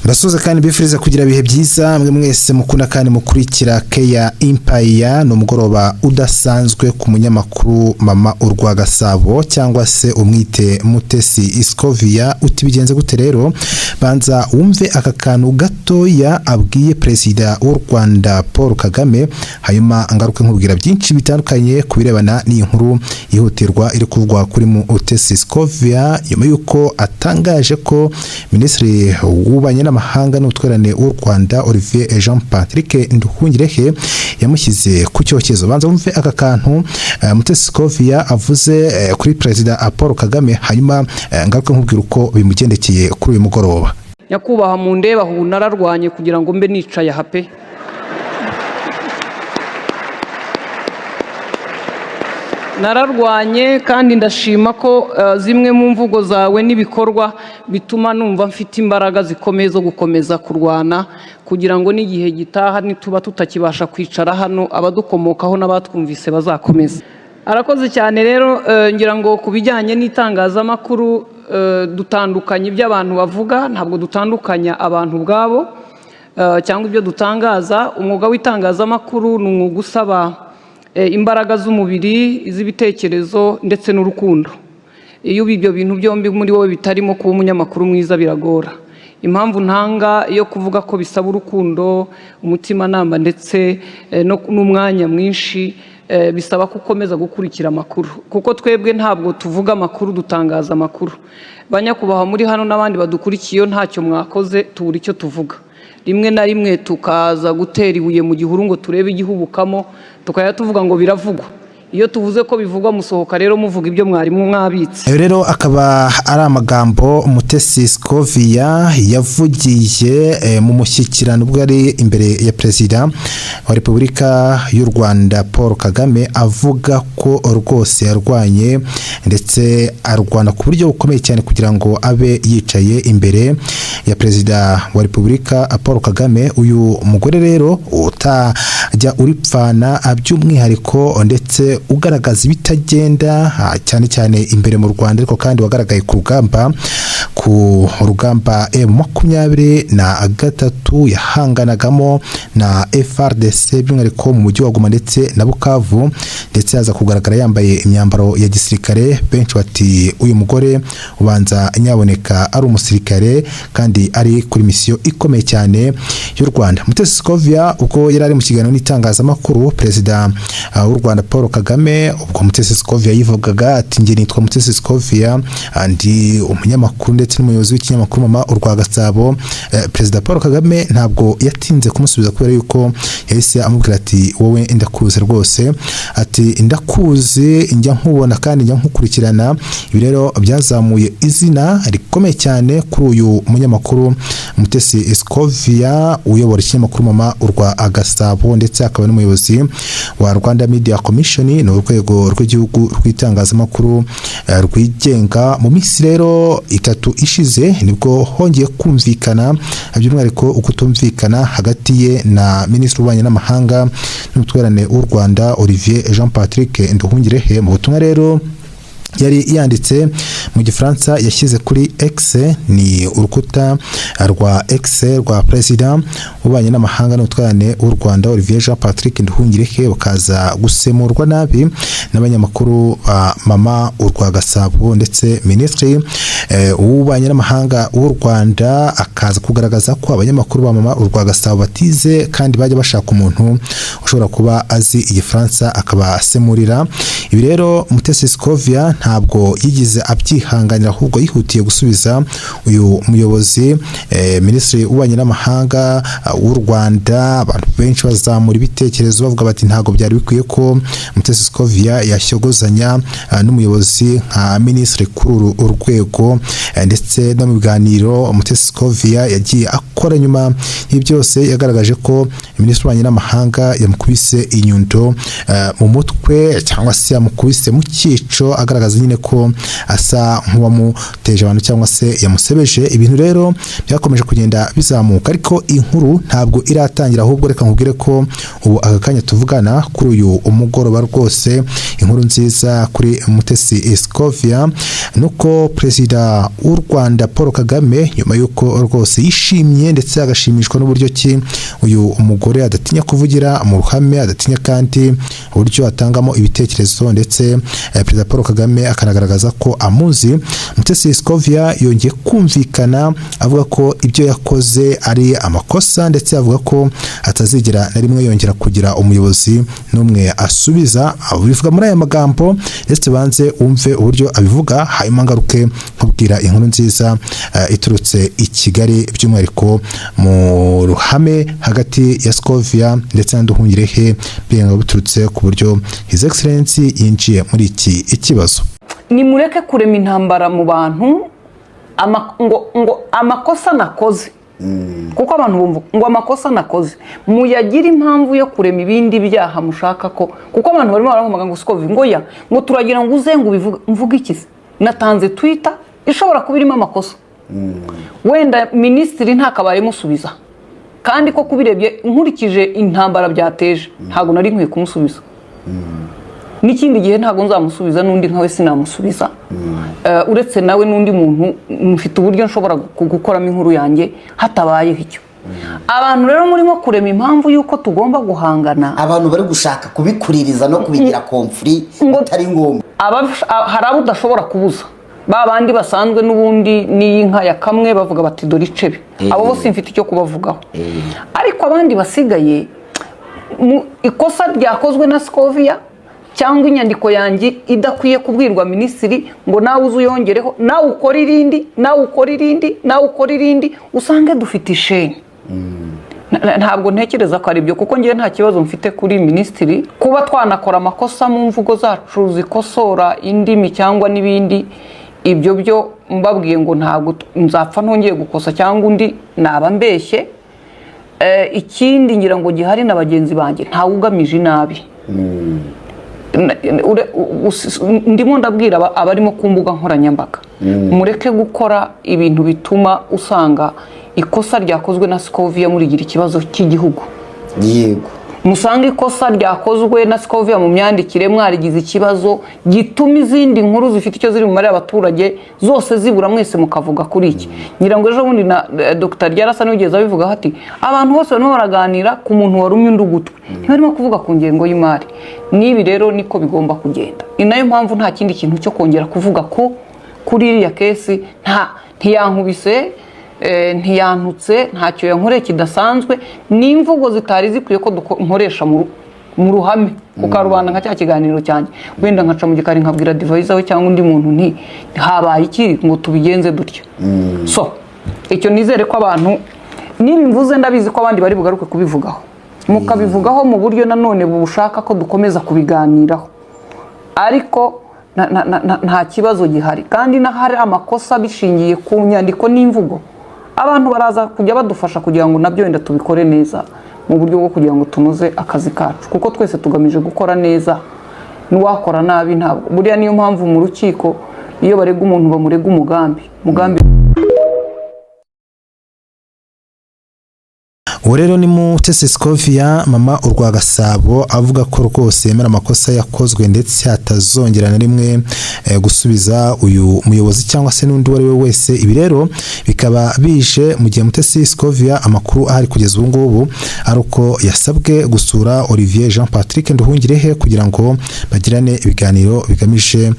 Basuze kandi bifuriza kugira bihe byiza mwe mwese mukunda kandi mukurikira Keya Empire no mugoroba udasanzwe ku munyamakuru Mama Urwa Gasabo cyangwa se umwite Mutesi Iscovia utibigenze gute rero banza wumve aka kantu gatoya abwiye president w'u Rwanda Paul Kagame hanyuma angaruke nkubwira byinshi bitandukanye kubirebana n'inkuru yihutirwa iri kuvugwa kuri Mutesi Iscovia nyuma yuko atangaje ko Ministri w'ubanye n'amahanga n'utwerane w'u Rwanda Olivier Jean Patrick Nduhungirehe yamushyize ku cyokezo. Banza wumve aka kantu Mutesi Iscovia avuze kuri President Paul Kagame hanyuma ngaruke nkubwira uko bimugendekeye kuri uyu mugoroba. Nyakubaha mu ndeba hu nararwanye kugira ngo mbe nicaye hape. Nararwanye kandi ndashima ko zimwe mu mvugo zawe n'ibikorwa bituma numva mfite imbaraga zikomeye zo gukomeza kurwana kugira ngo n'igihe gitaha nituba tutakibasha kwicara hano abadukomokaho n'abatwumvise bazakomeza. Arakoze cyane rero ngira ngo kubijyanye n'itangazamakuru dutandukanye by'abantu bavuga ntabwo dutandukanya abantu ubwabo cyangwa ibyo dutangaza. Umwuga w'itangazamakuru ni umwuga usaba imbaraga z'umubiri iz'ibitekerezo ndetse n'urukundo. Iyo ibyo bintu byombi muri wowe bitarimo kuba umunyamakuru mwiza biragora. Impamvu ntanga yo kuvuga ko bisaba urukundo umutima nama ndetse n'umwanya mwinshi bisaba gukomeza gukurikira amakuru kuko twebwe ntabwo tuvuga amakuru dutangaza amakuru. Banyakubaha muri hano n'abandi badukurikiye ntacyo mwakoze tubura icyo tuvuga. Rimwe na rimwe tukaza gutera ibuye mu gihuru ngo turebe igihubukamo tukaya tuvuga ngo biravugwa. Iyo tuvuze ko bivugwa musohoka rero muvuga ibyo mwarimu mwabitse. Rero akaba ari amagambo Mutesi Iscovia yavugiye mu mushyikirano ubwo ari imbere ya President wa Repubulika y'u Rwanda Paul Kagame avuga ko rwose yarwanye ndetse arwana ku buryo bukomeye cyane kugira ngo abe yicaye imbere ya President wa Repubulika Paul Kagame. Uyu mugore rero utajya uripfana by'umwihariko ndetse ugaragaza ibitagenda cyane cyane imbere mu Rwanda ariko kandi wagaragaye ku rugamba M23 yahanganagamo na FRDC by'umwihariko mu mujyi wa Goma ndetse na Bukavu ndetse yaza kugaragara yambaye imyambaro ya gisirikare. Benshi bati uyu mugore ubanza nyaboneka ari umusirikare kandi ari kuri misiyo ikomeye cyane y'u Rwanda. Mutesi Iscovia uko yari ari mu kiganiro n'itangazamakuru President w'u Rwanda Paul Kagame ubwo Mutesi Iscovia yivugaga ati nge nitwa Mutesi Iscovia andi umunyamakuru ndetse n'umuyobozi w'ikinyamakuru Mama Urwa Gasabo. President Paul Kagame ntabwo yatinze kumusubiza kubera yuko yahise amubwira ati wowe ndakuze rwose ati ndakuze njya nkubona kandi njya nkukurikirana. Ibi rero byazamuye izina rikomeye cyane kuri uyu munyamakuru Mutesi Iscovia uyobora ikinyamakuru Mama Urwa Gasabo ndetse akaba n'umuyobozi wa Rwanda Media Commission ni urwego rw'igihugu rw'itangazamakuru rwigenga. Mu minsi rero itatu ishize nibwo hongeye kumvikana by'umwihariko ukutumvikana hagati ye na Minisitiri w'ubanye n'amahanga n'utwerane w'u Rwanda Olivier Jean Patrick Nduhungirehe. Mu butumwa rero yari yanditse mu Gifaransa yashyize kuri X, ni urukuta rwa X rwa President ubanye n'amahanga n'utwerane w'u Rwanda Olivier Jean Patrick Nduhungirehe bakaza gusemurwa nabi n'abanyamakuru Mama Urwa Gasabo ndetse Ministry w'ubanye n'amahanga w'u Rwanda akaza kugaragaza ko abanyamakuru ba Mama Urwa Gasabo batize kandi bajya bashaka umuntu ushobora kuba azi Igifaransa akaba asemurira. Ibi rero Mutesi Iscovia ntabwo yigize abyihanganira ahubwo yihutiye gusubiza uyu muyobozi Ministri w'ubanye n'amahanga w'u Rwanda. Abantu benshi bazamura ibitekerezo bavuga bati ntabwo byari bikwiye ko Mutesi Iscovia yashyogozanya n'umuyobozi nka Ministri kuri urwego ndetse no mu biganiro Mutesi Iscovia yagiye akora nyuma y'ibyose yagaragaje ko Ministri w'ubanye n'amahanga yamukubise inyundo mu mutwe cyangwa se yamukubise mu cyico agaragaza agaragaza nyine ko asa nk'uwamuteje abantu cyangwa se yamusebeje. Ibintu rero byakomeje kugenda bizamuka, ariko inkuru ntabwo iratangira, ahubwo reka nkubwire ko ubu aka kanya tuvugana kuri uyu umugoroba rwose inkuru nziza kuri Mutesi Scovia nuko perezida w'u Rwanda Paul Kagame nyuma yuko rwose yishimye ndetse agashimishwa n'uburyo ki uyu umugore adatinya kuvugira mu ruhame, adatinya kandi uburyo atangamo ibitekerezo, ndetse perezida Paul Kagame akanagaragaza ko amuzi. Mutesi Scovia yongeye kumvikana avuga ko ibyo yakoze ari amakosa, ndetse avuga ko atazigera na rimwe yongera kugira umuyobozi n'umwe asubiza. Abivuga muri aya magambo, ndetse banze wumve uburyo abivuga, hanyuma ngaruke nkubwira inkuru nziza iturutse i Kigali, by'umwihariko mu ruhame hagati ya Scovia ndetse na Nduhungirehe, byanga biturutse ku buryo His Excellency yinjiye muri iki ikibazo. Nimureke kurema intambara mu bantu ngo amakosa nakoze, kuko abantu bumva ngo amakosa nakoze muyagira impamvu yo kurema ibindi byaha mushaka ko, kuko abantu barimo baravuga ngo Scovia ngo ya ngo turagira ngo uze ngo mvuge iki, natanze Twitter ishobora kuba irimo amakosa, wenda minisitiri ntakabaye musubiza, kandi ko kubirebye nkurikije intambara byateje ntago nari nkwiye kumusubiza, n'ikindi gihe ntago nzamusubiza, n'undi nkawe sinamusubiza, uretse nawe n'undi muntu mufite uburyo nshobora gukoramo inkuru yanjye hatabayeho icyo. Abantu rero murimo kurema impamvu yuko tugomba guhangana, abantu bari gushaka kubikuririza no kubigira conflict atari ngombwa, hari abo udashobora kubuza, ba bandi basanzwe n'ubundi n'inka ya kamwe bavuga bati dore icebe, abo bose mfite icyo kubavugaho. Ariko abandi basigaye, ikosa ryakozwe na Scovia cyangwa inyandiko yanjye idakwiye kubwirwa minisitiri ngo nawe uzuyongereho, nawe ukora irindi, nawe ukora irindi, nawe ukora irindi, usange dufite isheni. Ntabwo ntekereza ko ari byo, kuko ngiye nta kibazo mfite kuri minisitiri kuba twanakora amakosa mu mvugo zacu zikosora indimi cyangwa n'ibindi. Ibyo byo mbabwiye ngo ntabwo nzapfa ntongeye gukosa cyangwa undi naba mbeshye. Ikindi ngira ngo gihari na bagenzi banjye ntawe ugamije inabi. Ndimo ndabwira abarimo ku mbuga nkoranyambaga, mureke gukora ibintu bituma usanga ikosa ryakozwe na Scovia murigira ikibazo cy'igihugu. Yego, musanga ikosa ryakozwe na Scovia mu myandikire mwarigize ikibazo gituma izindi nkuru zifite icyo ziri mu mari y'abaturage zose zibura, mwese mukavuga kuri iki. Ngira ngo ejo bundi na Dr. Ryarasa n'ugeze abivuga hati abantu bose barimo baraganira ku muntu warumye undugutwe, ntibarimo kuvuga ku ngengo y'imari. Nibi rero niko bigomba kugenda. Ni nayo mpamvu nta kindi kintu cyo kongera kuvuga ko kuri iriya kesi ntiyankubise, ntiyantutse, ntacyo yankoreye kidasanzwe, n'imvugo zitari zikwiye ko nkoresha mu ruhame ku karubanda nka cya kiganiro cyanjye, wenda nkaca mu gikari nkabwira advisor we cyangwa undi muntu nti habaye iki ngo tubigenze dutyo. So icyo nizere ko abantu nimvuze ndabizi ko abandi bari bugaruke kubivugaho, mukabivugaho mu buryo nanone bushaka ko dukomeza kubiganiraho, ariko nta kibazo gihari. Kandi n'ahari amakosa bishingiye ku nyandiko n'imvugo, abantu baraza kujya badufasha kugira ngo nabyo wenda tubikore neza mu buryo bwo kugira ngo tunoze akazi kacu, kuko twese tugamije gukora neza. N'uwakora nabi ntabwo buriya, niyo mpamvu mu rukiko iyo barega umuntu bamurega umugambi. Uwo rero ni Mutesi Scovia mama urwa Gasabo, avuga ko rwose yemera amakosa yakozwe ndetse atazongera na rimwe gusubiza uyu muyobozi cyangwa se n'undi wari we wese. Ibi rero bikaba bije mu gihe Mutesi Scovia amakuru ahari kugeza ubu ngubu ari uko yasabwe gusura Olivier Jean Patrick Nduhungirehe kugira ngo bagirane ibiganiro bigamije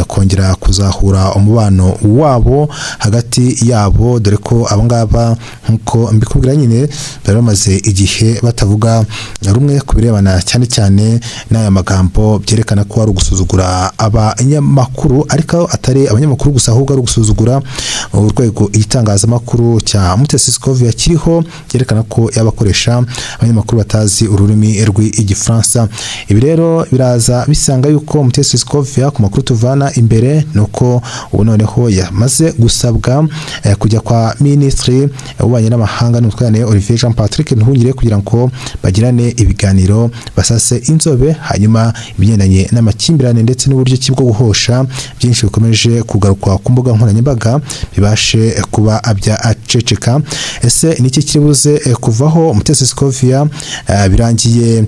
kongera kuzahura umubano wabo hagati yabo, dore ko abangaba nkuko mbikubwira nyine bari bamaze igihe batavuga rumwe ku birebana cyane cyane n'aya magambo byerekana ko ari ugusuzugura abanyamakuru, ariko atari abanyamakuru gusa ahubwo ari ugusuzugura urwego igitangazamakuru cya Mutesi Scovia kiriho, byerekana ko yabakoresha abanyamakuru batazi ururimi rw'igifaransa. Ibi rero biraza bisanga yuko Mutesi Scovia ku makuru tuvana imbere nuko ubu noneho yamaze gusabwa kujya kwa Minisitiri w'Ububanyi n'Amahanga n'Ubutwererane Olivier Jean Jean Patrick Nduhungire kugira ngo bagirane ibiganiro basase inzobe, hanyuma ibigendanye n'amakimbirane ndetse n'uburyo ki bwo guhosha byinshi bikomeje kugarukwa ku mbuga nkoranyambaga bibashe kuba aceceka. Ese niki kiribuze kuvaho? Umutesi Scovia birangiye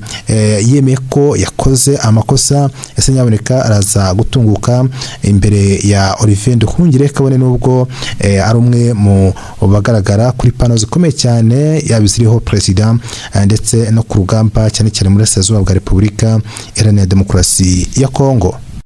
yemeye ko yakoze amakosa, ese nyaboneka araza gutunguka imbere ya Olivier Nduhungire, kabone nubwo ari umwe mu bagaragara kuri pano zikomeye cyane yabiziriho president ndetse no ku rugamba cyane cyane muri Burasirazuba bwa Repubulika Iharanira Demokarasi ya Kongo.